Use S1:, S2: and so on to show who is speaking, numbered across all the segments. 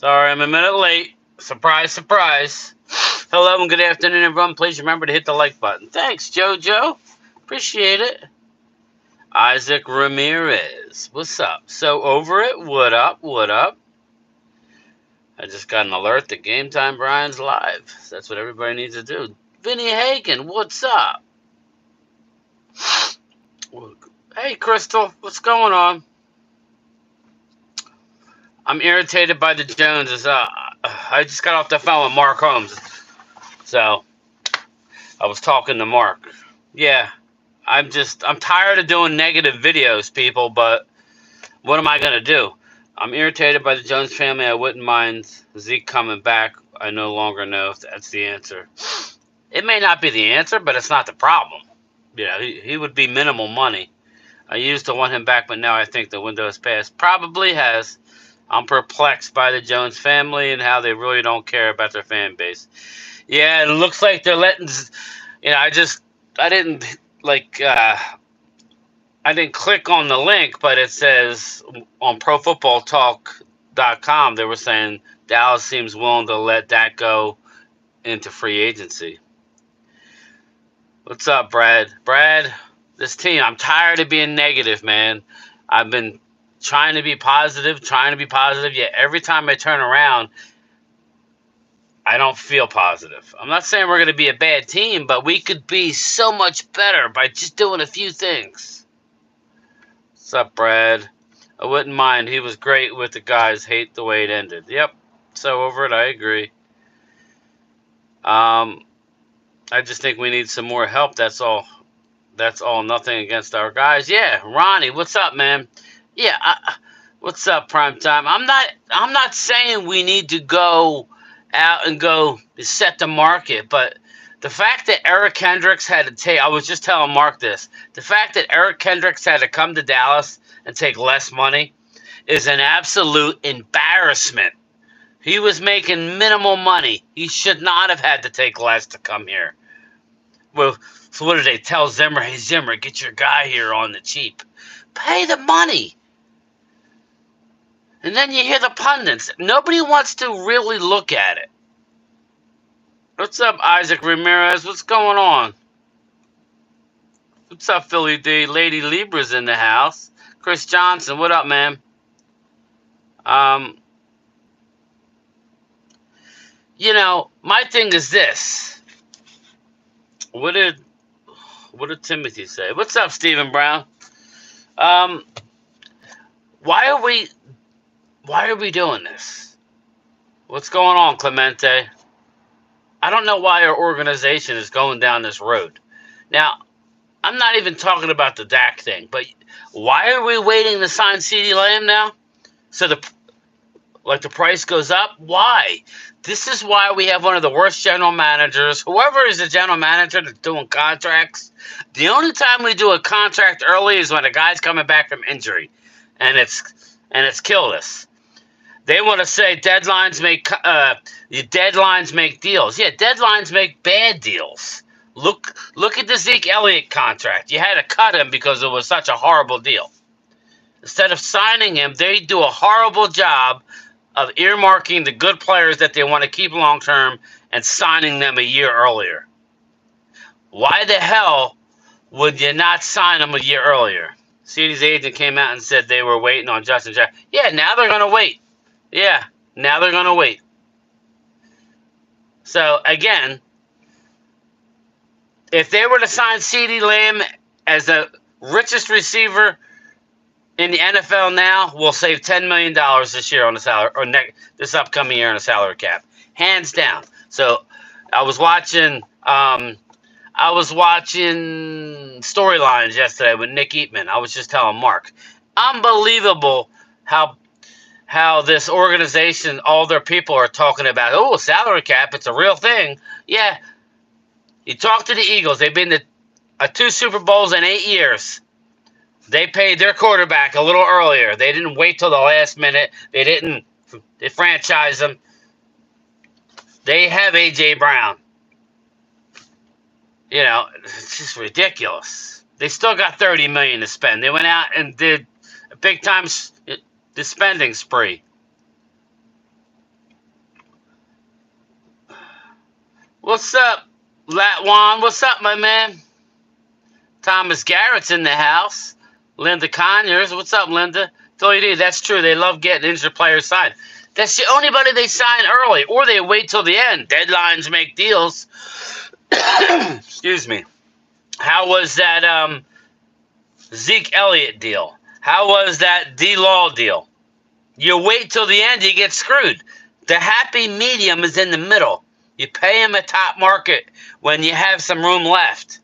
S1: Sorry, I'm a minute late. Surprise, surprise. Hello and good afternoon, everyone. Please remember to hit the like button. Thanks, JoJo. Appreciate it. Isaac Ramirez. What's up? So over it. What up? What up? I just got an alert that Game Time Brian's live. That's what everybody needs to do. Vinny Hagen, what's up? Hey, Crystal, what's going on? I'm irritated by the Joneses. I just got off the phone with Mark Holmes. So, I was talking to Mark. Yeah, I'm tired of doing negative videos, people, but what am I going to do? I'm irritated by the Jones family. I wouldn't mind Zeke coming back. I no longer know if that's the answer. It may not be the answer, but it's not the problem. He would be minimal money. I used to want him back, but now I think the window has passed. Probably has. I'm perplexed by the Jones family and how they really don't care about their fan base. Yeah, it looks like they're letting. I didn't I didn't click on the link, but it says on ProFootballTalk.com they were saying Dallas seems willing to let that go into free agency. What's up, Brad? Brad, this team, I'm tired of being negative, man. I've been trying to be positive, yet every time I turn around, I don't feel positive. I'm not saying we're going to be a bad team, but we could be so much better by just doing a few things. What's up, Brad? I wouldn't mind. He was great with the guys. Hate the way it ended. Yep. So over it, I agree. I just think we need some more help. That's all. That's all. Nothing against our guys. Yeah, Ronnie, what's up, man? Yeah, what's up, Primetime? I'm not saying we need to go out and go set the market, but the fact that Eric Kendricks had to take, I was just telling Mark this, the fact that Eric Kendricks had to come to Dallas and take less money is an absolute embarrassment. He was making minimal money. He should not have had to take less to come here. Well, so what did they tell Zimmer? Hey, Zimmer, get your guy here on the cheap. Pay the money. And then you hear the pundits. Nobody wants to really look at it. What's up, Isaac Ramirez? What's going on? What's up, Philly D? Lady Libra's in the house. Chris Johnson, what up, man? My thing is this. What did Timothy say? What's up, Stephen Brown? Why are we doing this? What's going on, Clemente? I don't know why our organization is going down this road. Now, I'm not even talking about the Dak thing, but why are we waiting to sign CeeDee Lamb now? So the price goes up? Why? This is why we have one of the worst general managers. Whoever is the general manager that's doing contracts, the only time we do a contract early is when a guy's coming back from injury, and it's killed us. They want to say deadlines make deals. Yeah, deadlines make bad deals. Look at the Zeke Elliott contract. You had to cut him because it was such a horrible deal. Instead of signing him, they do a horrible job of earmarking the good players that they want to keep long term and signing them a year earlier. Why the hell would you not sign them a year earlier? CeeDee's agent came out and said they were waiting on Justin Jackson. Yeah, now they're going to wait. Yeah, now they're going to wait. So, again, if they were to sign CeeDee Lamb as the richest receiver in the NFL now, we'll save $10 million this year on the salary, or this upcoming year on the salary cap. Hands down. So, I was watching Storylines yesterday with Nick Eatman. I was just telling Mark. Unbelievable how this organization, all their people are talking about, salary cap, it's a real thing. Yeah. You talk to the Eagles. They've been to 2 Super Bowls in 8 years. They paid their quarterback a little earlier. They didn't wait till the last minute. They franchised him. They have A.J. Brown. It's just ridiculous. They still got $30 million to spend. They went out and did a big-time spending spree. What's up, Latwan? What's up, my man? Thomas Garrett's in the house. Linda Conyers. What's up, Linda? That's true. They love getting injured players signed. That's the only money they sign early, or they wait till the end. Deadlines make deals. Excuse me. How was that Zeke Elliott deal? How was that D-Law deal? You wait till the end, you get screwed. The happy medium is in the middle. You pay him at top market when you have some room left.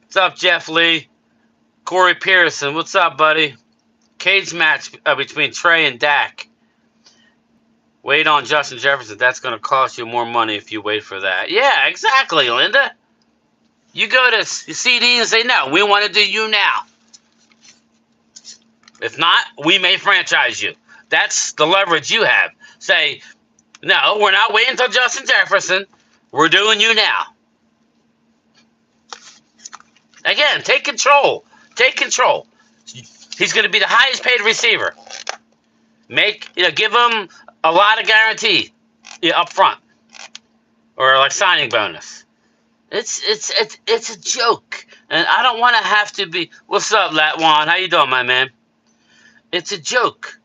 S1: What's up, Jeff Lee? Corey Pearson, what's up, buddy? Cage match between Trey and Dak. Wait on Justin Jefferson. That's going to cost you more money if you wait for that. Yeah, exactly, Linda. You go to CD and say, no, we want to do you now. If not, we may franchise you. That's the leverage you have. Say, no, we're not waiting until Justin Jefferson. We're doing you now. Again, take control. Take control. He's going to be the highest paid receiver. Give him a lot of guarantee up front. Or like signing bonus. It's a joke. And I don't want to have to be... What's up, Latwan? How you doing, my man? It's a joke.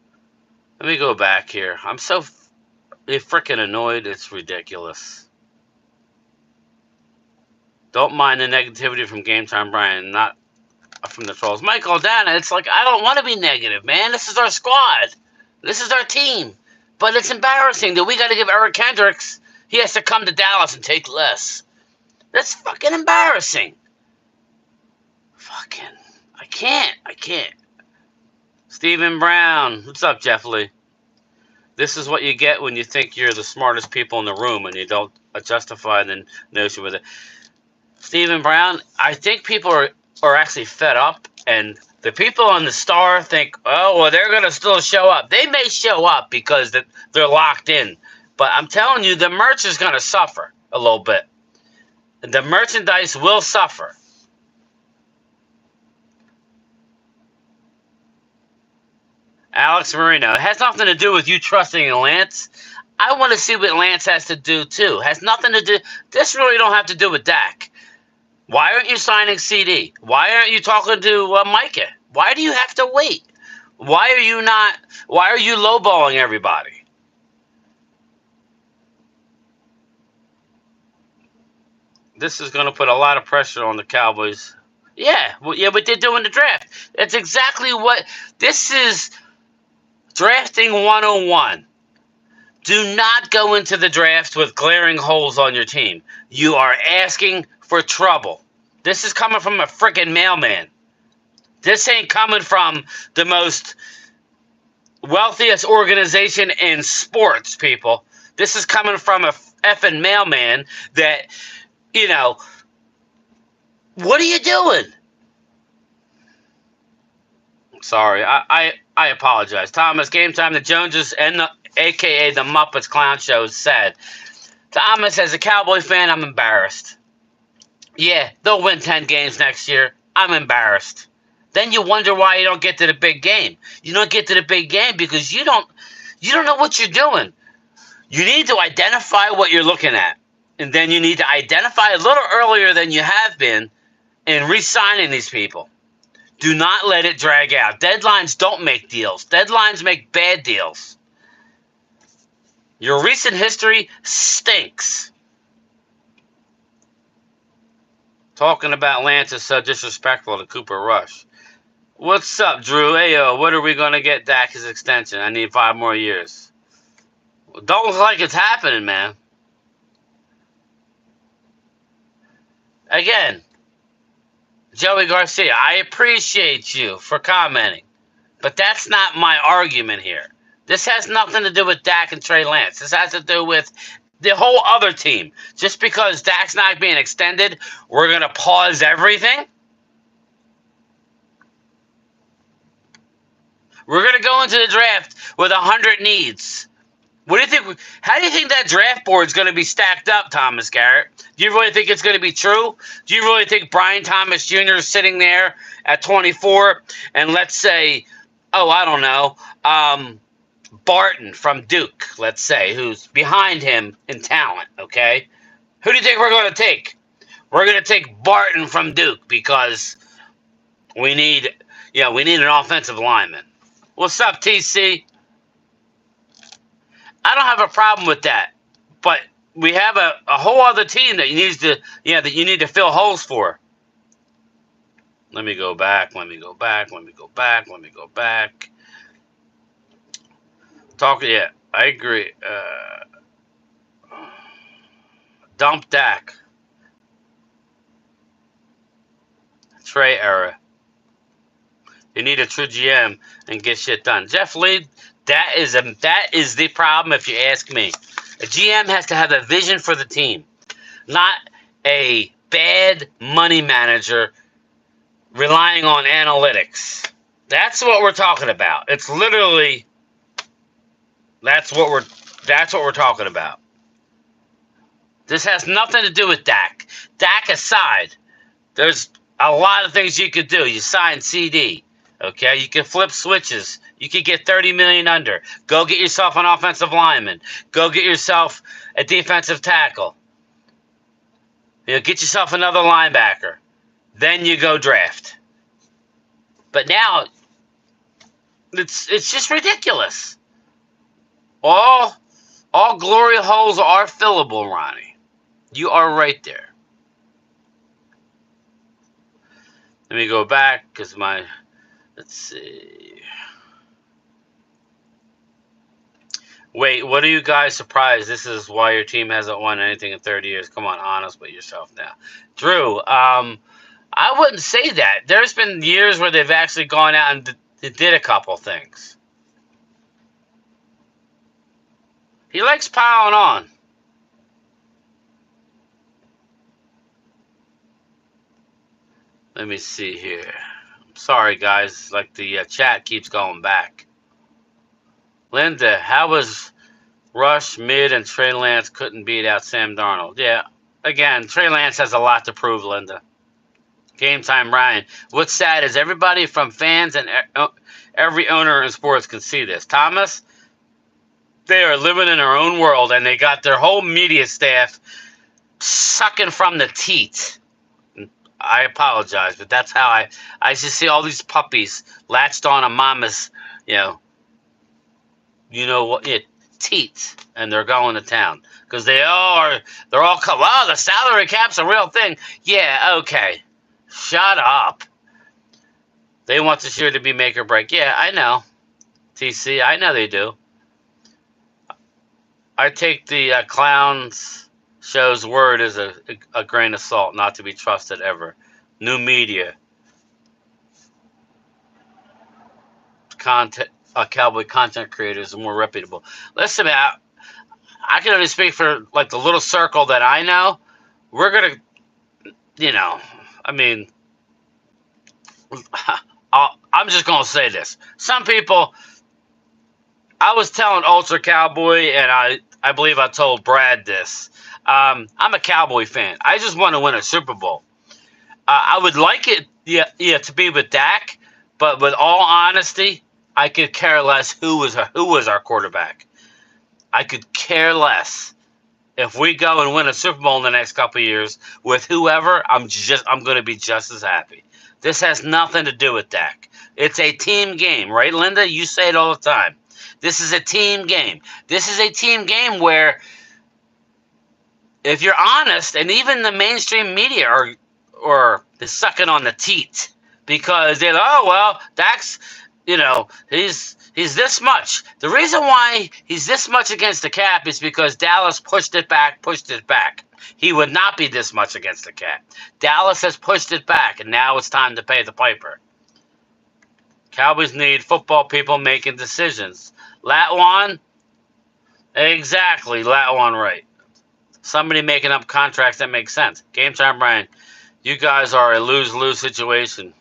S1: Let me go back here. I'm so freaking annoyed. It's ridiculous. Don't mind the negativity from Game Time Brian, not from the trolls. Michael Dana, it's like, I don't want to be negative, man. This is our squad. This is our team. But it's embarrassing that we got to give Eric Kendricks, he has to come to Dallas and take less. That's fucking embarrassing. Fucking, I can't. Stephen Brown, what's up, Jeff Lee? This is what you get when you think you're the smartest people in the room and you don't justify the notion with it. Stephen Brown, I think people are actually fed up, and the people on the Star think, oh, well, they're going to still show up. They may show up because they're locked in, but I'm telling you, the merch is going to suffer a little bit. The merchandise will suffer. Alex Marino, it has nothing to do with you trusting in Lance. I want to see what Lance has to do, too. Has nothing to do... This really don't have to do with Dak. Why aren't you signing CD? Why aren't you talking to Micah? Why do you have to wait? Why are you lowballing everybody? This is going to put a lot of pressure on the Cowboys. Yeah, what they're doing the draft. That's exactly what... This is drafting 101. Do not go into the draft with glaring holes on your team. You are asking for trouble. This is coming from a freaking mailman. This ain't coming from the most wealthiest organization in sports, people. This is coming from a effing mailman that, what are you doing? Sorry, I apologize. Thomas, Game Time, the Joneses, and a.k.a. the Muppets Clown Show said, Thomas, as a Cowboy fan, I'm embarrassed. Yeah, they'll win 10 games next year. I'm embarrassed. Then you wonder why you don't get to the big game. You don't get to the big game because you don't know what you're doing. You need to identify what you're looking at. And then you need to identify a little earlier than you have been in re-signing these people. Do not let it drag out. Deadlines don't make deals. Deadlines make bad deals. Your recent history stinks. Talking about Lance is so disrespectful to Cooper Rush. What's up, Drew? Ayo, what are we going to get Dak his extension? I need 5 more years. Don't look like it's happening, man. Again, Joey Garcia, I appreciate you for commenting, but that's not my argument here. This has nothing to do with Dak and Trey Lance. This has to do with the whole other team. Just because Dak's not being extended, we're going to pause everything? We're going to go into the draft with 100 needs. What do you think? How do you think that draft board is going to be stacked up, Thomas Garrett? Do you really think it's going to be true? Do you really think Brian Thomas Jr. is sitting there at 24 and let's say, I don't know, Barton from Duke, let's say, who's behind him in talent, okay? Who do you think we're going to take? We're going to take Barton from Duke because we need, we need an offensive lineman. What's up, TC? I don't have a problem with that, but we have a whole other team that that you need to fill holes for. Let me go back. Yeah, I agree. Dump Dak. Trey era. You need a true GM and get shit done. Jeff Lee, that is the problem if you ask me. A GM has to have a vision for the team, not a bad money manager relying on analytics. That's what we're talking about. It's literally that's what we're talking about. This has nothing to do with Dak. Dak aside, there's a lot of things you could do. You sign CD, okay? You can flip switches. You could get $30 million under. Go get yourself an offensive lineman. Go get yourself a defensive tackle. Get yourself another linebacker. Then you go draft. But now, it's just ridiculous. All glory holes are fillable, Ronnie. You are right there. Let me go back because let's see. Wait, what are you guys surprised? This is why your team hasn't won anything in 30 years. Come on, honest with yourself now. Drew, I wouldn't say that. There's been years where they've actually gone out and did a couple things. He likes piling on. Let me see here. I'm sorry, guys. Like the chat keeps going back. Linda, how was Rush, Mid, and Trey Lance couldn't beat out Sam Darnold? Yeah, again, Trey Lance has a lot to prove, Linda. Game time, Ryan. What's sad is everybody from fans and every owner in sports can see this. Thomas, they are living in their own world, and they got their whole media staff sucking from the teat. I apologize, but that's how I just see all these puppies latched on a mama's, teats, and they're going to town because they're all wow, the salary cap's a real thing. Yeah, okay, shut up. They want this year to be make or break. Yeah, I know, TC, I know they do. I take the clowns show's word as a grain of salt, not to be trusted ever. New media. Cowboy content creators are more reputable. Listen, man, I can only speak for like the little circle that I know. We're going to, I'm just going to say this. Some people, I was telling Ultra Cowboy, and I believe I told Brad this. I'm a Cowboy fan. I just want to win a Super Bowl. I would like it, to be with Dak, but with all honesty, I could care less who was our quarterback. I could care less. If we go and win a Super Bowl in the next couple of years with whoever, I'm going to be just as happy. This has nothing to do with Dak. It's a team game, right, Linda? You say it all the time. This is a team game. This is a team game where, if you're honest, and even the mainstream media are sucking on the teat because they're like, oh, well, Dak's, he's this much. The reason why he's this much against the cap is because Dallas pushed it back. He would not be this much against the cap. Dallas has pushed it back, and now it's time to pay the piper. Cowboys need football people making decisions. Latwan? Exactly, Latwan right. Somebody making up contracts that make sense. Game time, Brian. You guys are a lose-lose situation.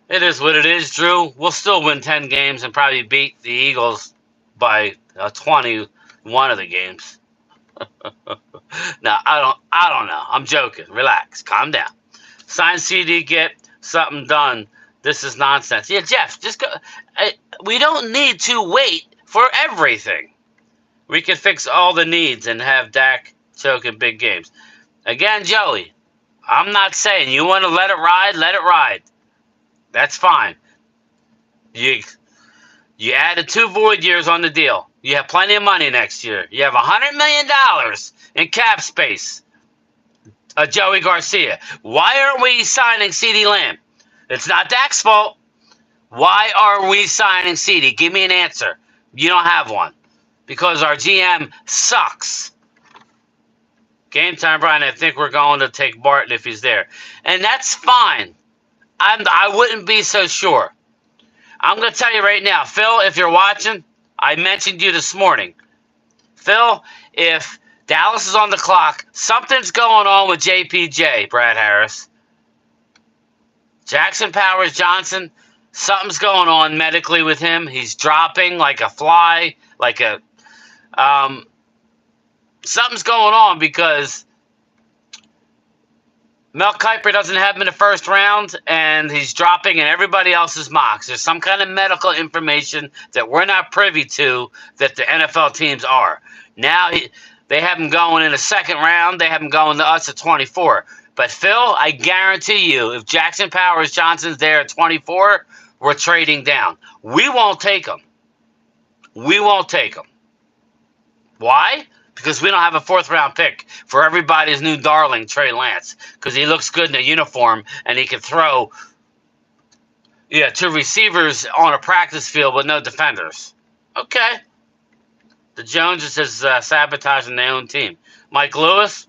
S1: It is what it is, Drew. We'll still win 10 games and probably beat the Eagles by 21 of the games. No, I don't know. I'm joking. Relax. Calm down. Sign CD, get something done. This is nonsense. Yeah, Jeff, just go. We don't need to wait for everything. We can fix all the needs and have Dak choke in big games. Again, Joey, I'm not saying you want to let it ride, let it ride. That's fine. You added 2 void years on the deal. You have plenty of money next year. You have $100 million in cap space. Joey Garcia. Why aren't we signing CeeDee Lamb? It's not Dak's fault. Why are we signing CeeDee? Give me an answer. You don't have one. Because our GM sucks. Game time, Brian. I think we're going to take Barton if he's there. And that's fine. I wouldn't be so sure. I'm going to tell you right now, Phil, if you're watching, I mentioned you this morning. Phil, if Dallas is on the clock, something's going on with JPJ, Brad Harris. Jackson Powers Johnson, something's going on medically with him. He's dropping like a fly, something's going on because Mel Kiper doesn't have him in the first round, and he's dropping in everybody else's mocks. There's some kind of medical information that we're not privy to that the NFL teams are. Now they have him going in the second round. They have him going to us at 24. But, Phil, I guarantee you, if Jackson Powers Johnson's there at 24, we're trading down. We won't take him. We won't take him. Why? Because we don't have a 4th-round pick for everybody's new darling, Trey Lance. Because he looks good in a uniform, and he can throw 2 receivers on a practice field with no defenders. Okay. The Joneses is sabotaging their own team. Mike Lewis,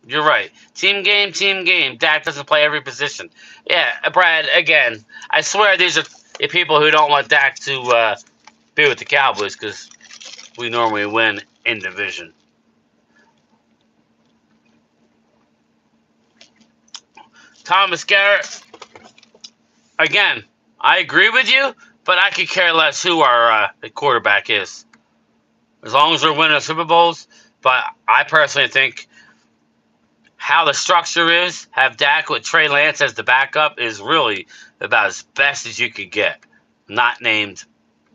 S1: you're right. Team game, team game. Dak doesn't play every position. Yeah, Brad, again, I swear these are the people who don't want Dak to be with the Cowboys because we normally win in division. Thomas Garrett, again, I agree with you, but I could care less who our quarterback is. As long as we're winning Super Bowls, but I personally think how the structure is, have Dak with Trey Lance as the backup is really about as best as you could get. Not named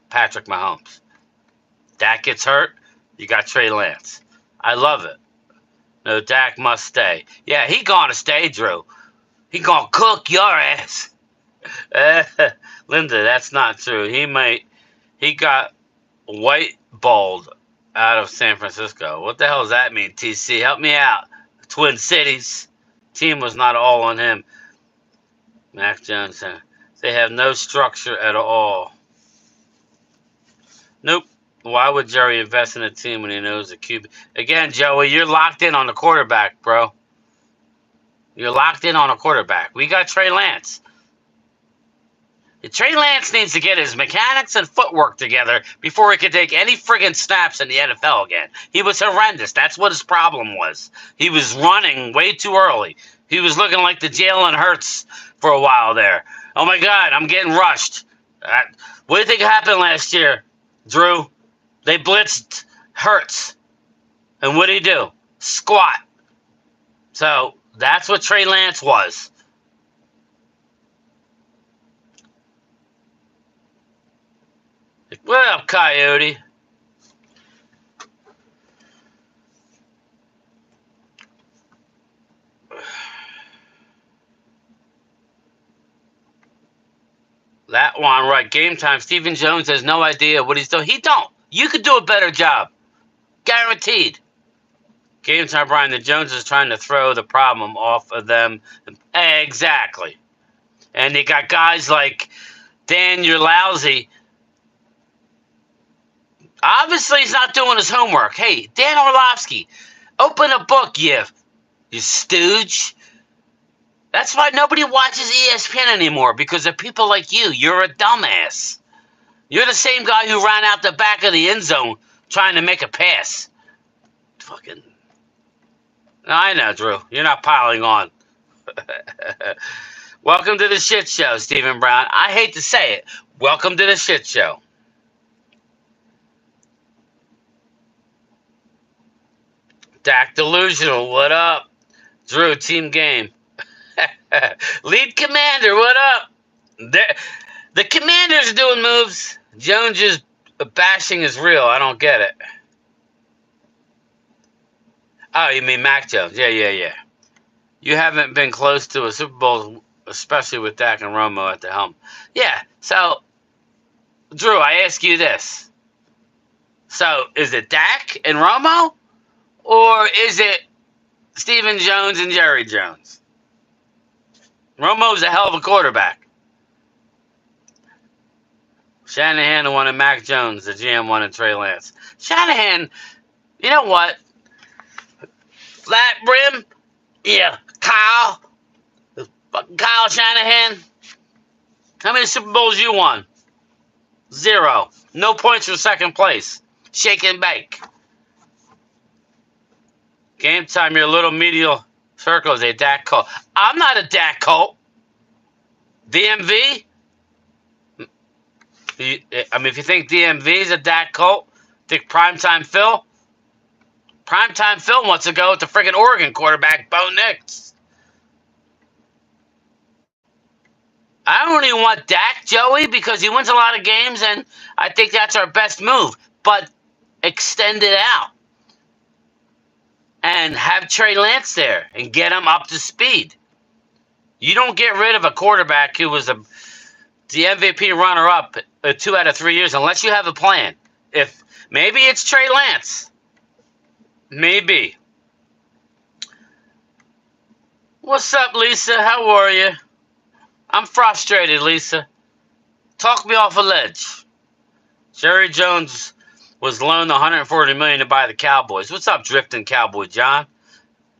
S1: Patrick Mahomes. Dak gets hurt, you got Trey Lance. I love it. No, Dak must stay. Yeah, he gonna stay, Drew. He gonna cook your ass. Linda, that's not true. He got white balled out of San Francisco. What the hell does that mean, TC? Help me out. Twin Cities. Team was not all on him. Mac Jones. They have no structure at all. Nope. Why would Jerry invest in a team when he knows the QB? Again, Joey, you're locked in on the quarterback, bro. You're locked in on a quarterback. We got Trey Lance. Trey Lance needs to get his mechanics and footwork together before he could take any friggin' snaps in the NFL again. He was horrendous. That's what his problem was. He was running way too early. He was looking like the Jalen Hurts for a while there. Oh, my God, I'm getting rushed. What do you think happened last year, Drew? They blitzed Hurts. And what did he do? Squat. So that's what Trey Lance was. What up, Coyote? That one, right. Game time. Stephen Jones has no idea what he's doing. He don't. You could do a better job. Guaranteed. Game time, Brian. The Jones is trying to throw the problem off of them. Exactly. And they got guys like Dan, you're lousy. Obviously, he's not doing his homework. Hey, Dan Orlovsky, open a book, you stooge. That's why nobody watches ESPN anymore, because of people like you. You're a dumbass. You're the same guy who ran out the back of the end zone trying to make a pass. Fucking. I know, Drew. You're not piling on. Welcome to the shit show, Stephen Brown. I hate to say it. Welcome to the shit show. Dak Delusional, what up? Drew, team game. Lead Commander, what up? The Commanders are doing moves. Jones' bashing is real. I don't get it. Oh, you mean Mac Jones? Yeah. You haven't been close to a Super Bowl, especially with Dak and Romo at the helm. Yeah. So, Drew, I ask you this. So, is it Dak and Romo, or is it Stephen Jones and Jerry Jones? Romo's a hell of a quarterback. Shanahan wanted Mac Jones. The GM wanted Trey Lance. Shanahan, you know what? Flat brim? Yeah. Kyle Shanahan. How many Super Bowls you won? 0. No points for second place. Shake and bake. Game time, your little medial circle is a Dak cult. I'm not a Dak cult. DMV? If you think DMV is a Dak cult, think Primetime Phil? Primetime Phil wants to go with the friggin' Oregon quarterback, Bo Nix. I don't even want Dak, Joey, because he wins a lot of games, and I think that's our best move. But extend it out. And have Trey Lance there and get him up to speed. You don't get rid of a quarterback who was the MVP runner-up 2 out of 3 years unless you have a plan. If maybe it's Trey Lance. Maybe. What's up, Lisa? How are you? I'm frustrated, Lisa. Talk me off a ledge. Jerry Jones was loaned $140 million to buy the Cowboys. What's up, drifting Cowboy John?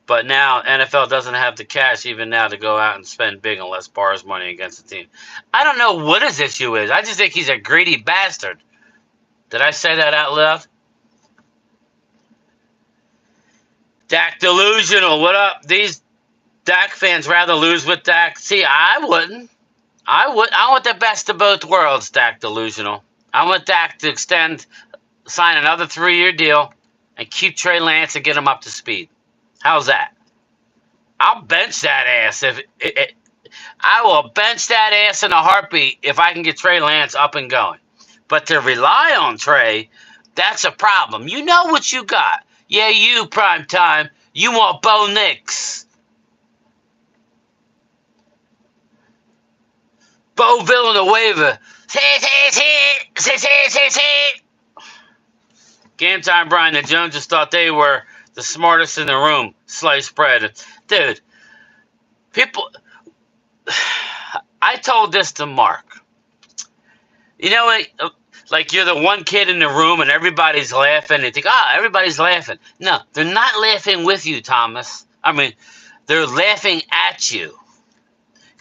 S1: But now NFL doesn't have the cash even now to go out and spend big unless borrows money against the team. I don't know what his issue is. I just think he's a greedy bastard. Did I say that out loud? Dak delusional. What up? These Dak fans rather lose with Dak. See, I wouldn't. I want the best of both worlds, Dak delusional. I want Dak to sign another 3-year deal and keep Trey Lance and get him up to speed. How's that? I'll bench that ass I will bench that ass in a heartbeat if I can get Trey Lance up and going. But to rely on Trey, that's a problem. You know what you got. Yeah, you, prime time. You want Bo Nix. Bo Villanueva. Game time, Brian. The Joneses thought they were the smartest in the room. Sliced bread. Dude, people... I told this to Mark. You know what? Like you're the one kid in the room and everybody's laughing. They think, everybody's laughing. No, they're not laughing with you, Thomas. They're laughing at you.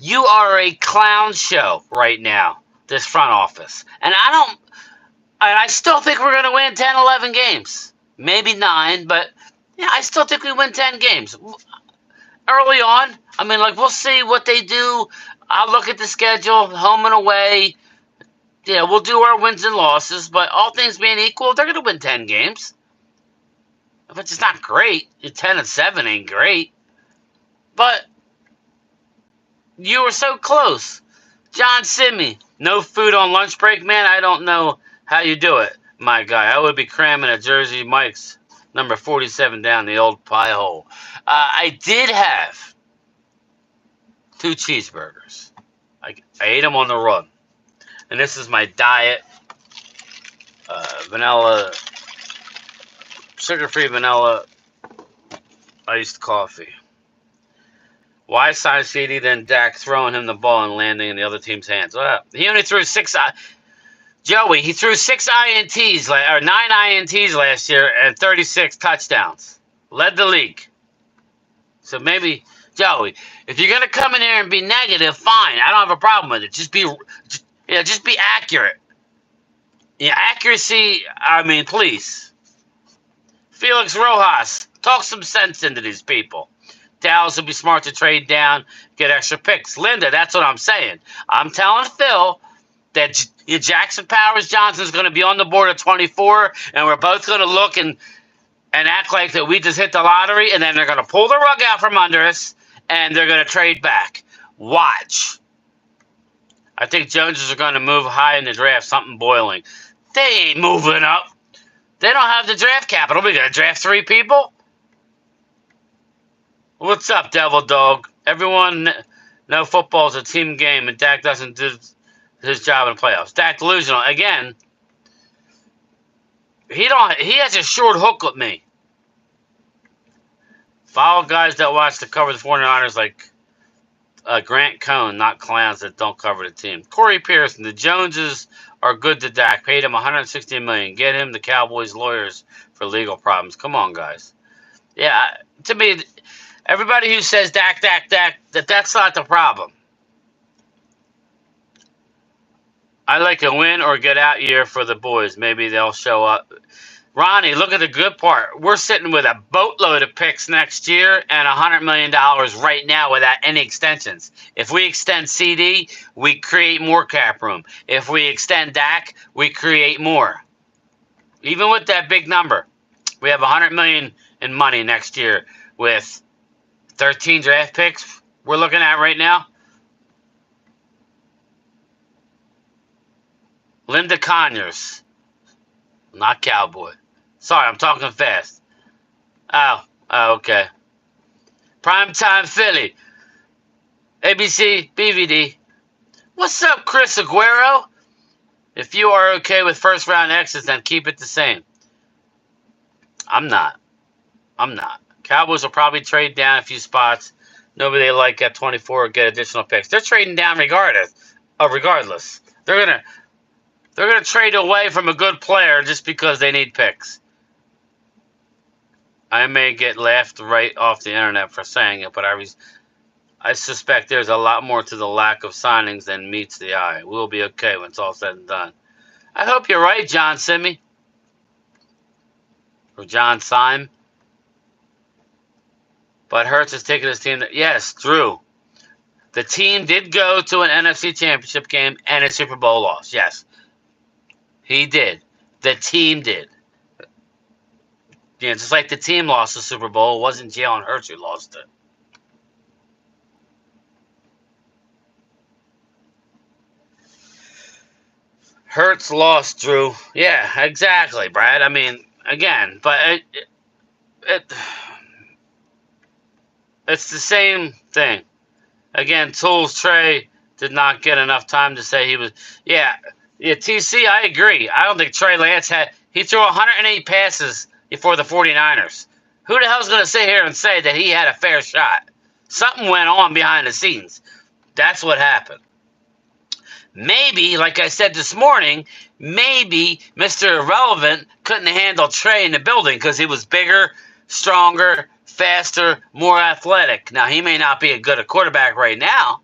S1: You are a clown show right now, this front office. And I still think we're going to win 10, 11 games. Maybe 9, but yeah, I still think we win 10 games. Early on, we'll see what they do. I'll look at the schedule, home and away. Yeah, we'll do our wins and losses, but all things being equal, they're going to win 10 games. But it's not great. 10-7 ain't great. But you were so close. John Simmy, no food on lunch break, man. I don't know how you do it, my guy. I would be cramming a Jersey Mike's number 47 down the old pie hole. I did have 2 cheeseburgers. I ate them on the run. And this is my diet. Vanilla, sugar-free vanilla, iced coffee. Why sign CD, then Dak throwing him the ball and landing in the other team's hands? He only threw 6... Joey, he threw 6 INTs, or 9 INTs last year and 36 touchdowns. Led the league. So maybe, Joey, if you're going to come in here and be negative, fine. I don't have a problem with it. Just be accurate. Yeah, accuracy, please. Felix Rojas, talk some sense into these people. Dallas would be smart to trade down, get extra picks. Linda, that's what I'm saying. I'm telling Phil that Jackson Powers Johnson is going to be on the board at 24, and we're both going to look and act like that we just hit the lottery, and then they're going to pull the rug out from under us, and they're going to trade back. Watch. I think Joneses are going to move high in the draft, something boiling. They ain't moving up. They don't have the draft capital. We got to draft 3 people? What's up, Devil Dog? Everyone know football's a team game, and Dak doesn't do his job in the playoffs. Dak delusional. Again, he has a short hook with me. Follow guys that watch to cover the 49ers like Grant Cohn, not clowns that don't cover the team. Corey Pearson, the Joneses are good to Dak. Paid him $160 million. Get him the Cowboys lawyers for legal problems. Come on, guys. Yeah, to me, everybody who says Dak, that's not the problem. I like a win or get out year for the boys. Maybe they'll show up. Ronnie, look at the good part. We're sitting with a boatload of picks next year and $100 million right now without any extensions. If we extend CD, we create more cap room. If we extend Dak, we create more. Even with that big number, we have $100 million in money next year with 13 draft picks we're looking at right now. Linda Conyers, not Cowboy. Sorry, I'm talking fast. Oh, okay. Primetime Philly. ABC, BVD. What's up, Chris Aguero? If you are okay with first round exits, then keep it the same. I'm not. Cowboys will probably trade down a few spots. Nobody they like at 24 or get additional picks. They're trading down regardless. They're gonna trade away from a good player just because they need picks. I may get laughed right off the internet for saying it, but I suspect there's a lot more to the lack of signings than meets the eye. We'll be okay when it's all said and done. I hope you're right, John Simmy. Or John Syme. But Hurts is taking his team. Yes, Drew. The team did go to an NFC Championship game and a Super Bowl loss. Yes. He did. The team did. Yeah, just like the team lost the Super Bowl, it wasn't Jalen Hurts who lost it. Hurts lost, Drew. Yeah, exactly, Brad. I mean, again, but it's the same thing. Again, Tools Trey did not get enough time to say he was. Yeah, TC, I agree. I don't think Trey Lance he threw 108 passes for the 49ers. Who the hell's going to sit here and say that he had a fair shot? Something went on behind the scenes. That's what happened. Maybe, like I said this morning, maybe Mr. Irrelevant couldn't handle Trey in the building because he was bigger, stronger, faster, more athletic. Now, he may not be a good quarterback right now,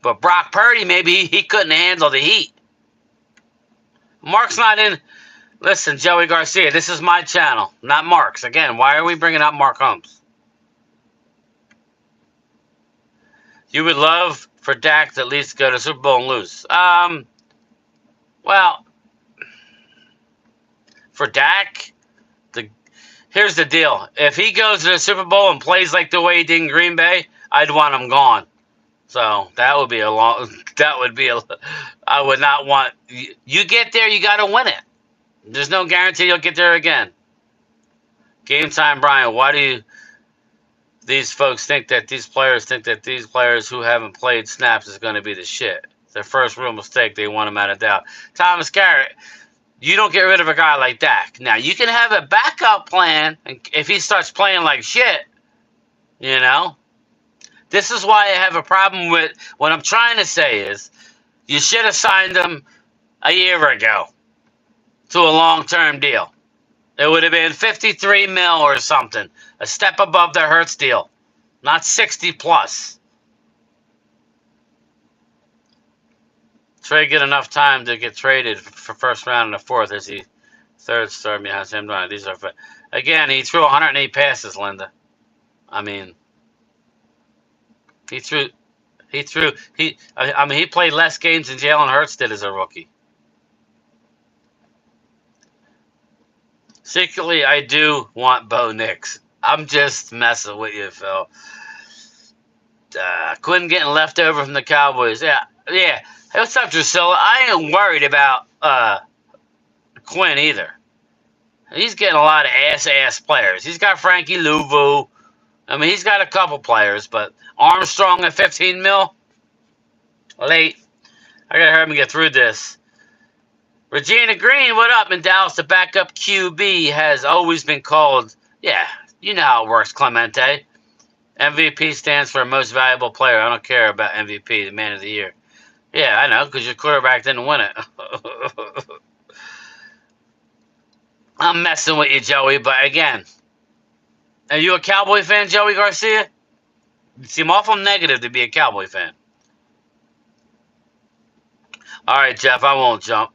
S1: but Brock Purdy, maybe he couldn't handle the heat. Mark's not in. Listen, Joey Garcia, this is my channel, not Mark's. Again, why are we bringing up Mark Holmes? You would love for Dak to at least go to Super Bowl and lose. Well, for Dak, here's the deal. If he goes to the Super Bowl and plays like the way he did in Green Bay, I'd want him gone. So I would not want, you get there, you got to win it. There's no guarantee you'll get there again. Game time, Brian. Why do these folks think that these players who haven't played snaps is going to be the shit? Their first real mistake, they want him out of doubt. Thomas Garrett, you don't get rid of a guy like Dak. Now, you can have a backup plan if he starts playing like shit, you know? This is why I have a problem with what I'm trying to say is you should have signed him a year ago to a long-term deal. It would have been 53 mil or something. A step above the Hurts deal. Not 60 plus. Trey get enough time to get traded for first round and the fourth as he third star behind Sam Darnold. These are, again, he threw 108 passes, Linda. I mean, he played less games than Jalen Hurts did as a rookie. Secretly, I do want Bo Nix. I'm just messing with you, Phil. Quinn getting left over from the Cowboys. Yeah, Yeah. Hey, what's up, Drusilla? I ain't worried about Quinn either. He's getting a lot of ass players. He's got Frankie Louvu. I mean, he's got a couple players, but Armstrong at 15 mil? Late. I gotta hurry up and get through this. Regina Green, what up? In Dallas, the backup QB has always been called, yeah, you know how it works, Clemente. MVP stands for most valuable player. I don't care about MVP, the man of the year. Yeah, I know, because your quarterback didn't win it. I'm messing with you, Joey, but again, are you a Cowboy fan, Joey Garcia? You seem awful negative to be a Cowboy fan. All right, Jeff, I won't jump.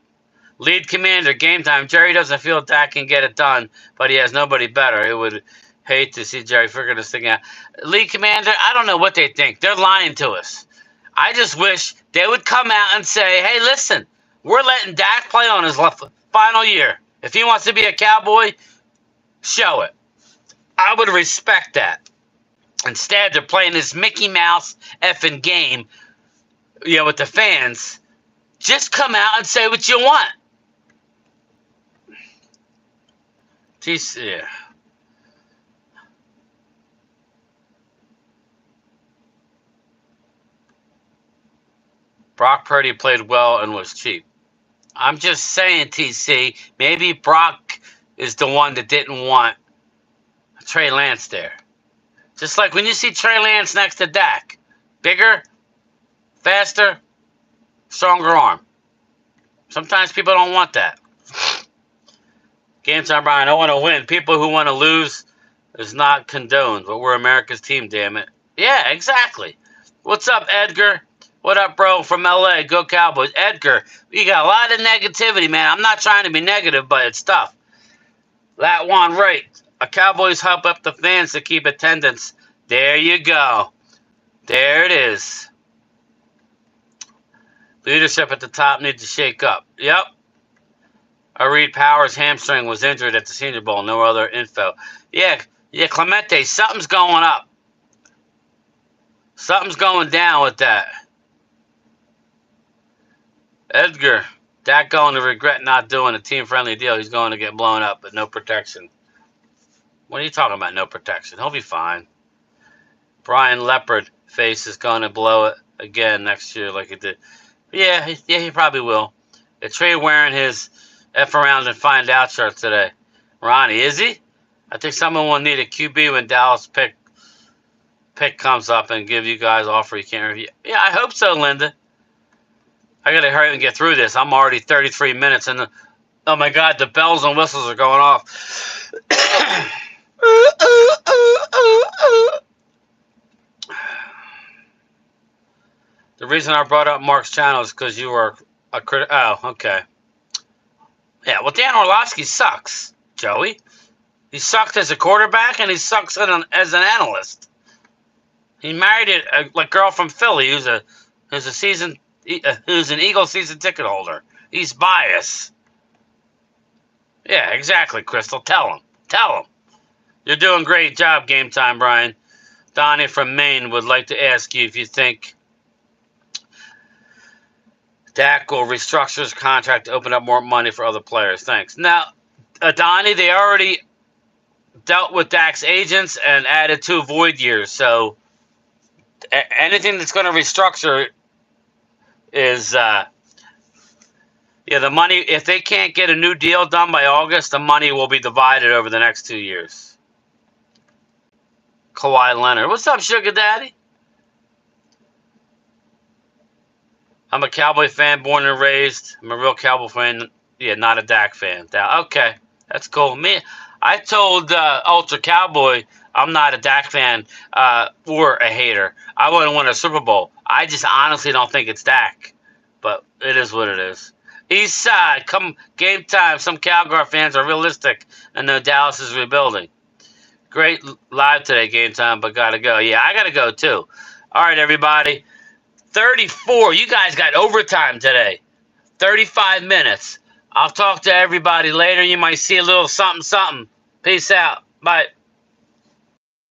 S1: Lead commander, game time. Jerry doesn't feel Dak can get it done, but he has nobody better. It would hate to see Jerry figure this thing out. Lead commander, I don't know what they think. They're lying to us. I just wish they would come out and say, hey, listen, we're letting Dak play on his final year. If he wants to be a Cowboy, show it. I would respect that. Instead, they're playing this Mickey Mouse effing game, with the fans. Just come out and say what you want. Yeah. Brock Purdy played well and was cheap. I'm just saying, TC, maybe Brock is the one that didn't want Trey Lance there. Just like when you see Trey Lance next to Dak. Bigger, faster, stronger arm. Sometimes people don't want that. Game time, Brian. I want to win. People who want to lose is not condoned, but we're America's team, damn it. Yeah, exactly. What's up, Edgar? What up, bro, from LA? Go Cowboys. Edgar, you got a lot of negativity, man. I'm not trying to be negative, but it's tough. That one right. A Cowboys help up the fans to keep attendance. There you go. There it is. Leadership at the top needs to shake up. Yep. Reed Powers' hamstring was injured at the Senior Bowl. No other info. Yeah, Clemente, something's going up. Something's going down with that. Edgar, Dak going to regret not doing a team-friendly deal. He's going to get blown up, but no protection. What are you talking about, no protection? He'll be fine. Brian Leopard face is going to blow it again next year like he did. Yeah, he probably will. Trey wearing his F around and find out shirt today. Ronnie, is he? I think someone will need a QB when Dallas pick comes up and give you guys offer you can't review. Yeah, I hope so, Linda. I gotta hurry and get through this. I'm already 33 minutes and oh my God, the bells and whistles are going off. The reason I brought up Mark's channel is because you were a critic. Oh, okay. Yeah, well, Dan Orlovsky sucks, Joey. He sucked as a quarterback, and he sucks as an analyst. He married a girl from Philly who's an Eagle season ticket holder. He's biased. Yeah, exactly, Crystal. Tell him. You're doing a great job, Game Time, Brian. Donnie from Maine would like to ask you if you think Dak will restructure his contract to open up more money for other players. Thanks. Now, Donnie, they already dealt with Dak's agents and added 2 void years. So anything that's going to restructure is, the money, if they can't get a new deal done by August, the money will be divided over the next 2 years. Kawhi Leonard. What's up, Sugar Daddy? I'm a Cowboy fan, born and raised. I'm a real Cowboy fan. Yeah, not a Dak fan. Okay, that's cool. I told Ultra Cowboy I'm not a Dak fan or a hater. I want to win a Super Bowl. I just honestly don't think it's Dak, but it is what it is. East Side, come Game Time. Some Cowgirl fans are realistic and know Dallas is rebuilding. Great live today, Game Time, but gotta go. Yeah, I gotta go too. All right, everybody. 34. You guys got overtime today. 35 minutes. I'll talk to everybody later. You might see a little something. Peace out. Bye.